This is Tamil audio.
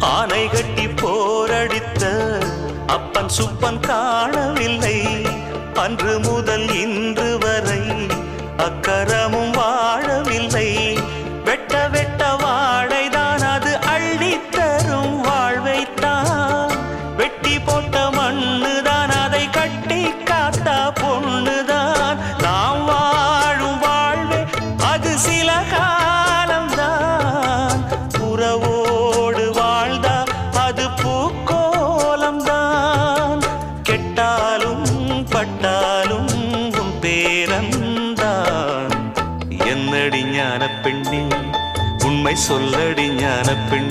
ஆனை கட்டி போரடித்த அப்பன் சுப்பன் காணவில்லை. அன்று முதல் இன்று வரை அக்கரமும் வாழவில்லை. வெட்ட வெட்ட வாழைதான் அது அள்ளித்தரும் வாழ்வைத்தான். வெட்டி போட்ட மண்ணுதான் அதை கட்டி காத்தா பொண்ணுதான். நாம் வாழும் வாழ்வே அது சில காலம்தான். உறவோடு வாழ்ந்தா அது பூக்கோலம்தான். கெட்டாலும் பட்டாலும் உன் பேரந்தான். என்னடி ஞான பெண்ணே உண்மை சொல்லடி ஞான பெண்ணே.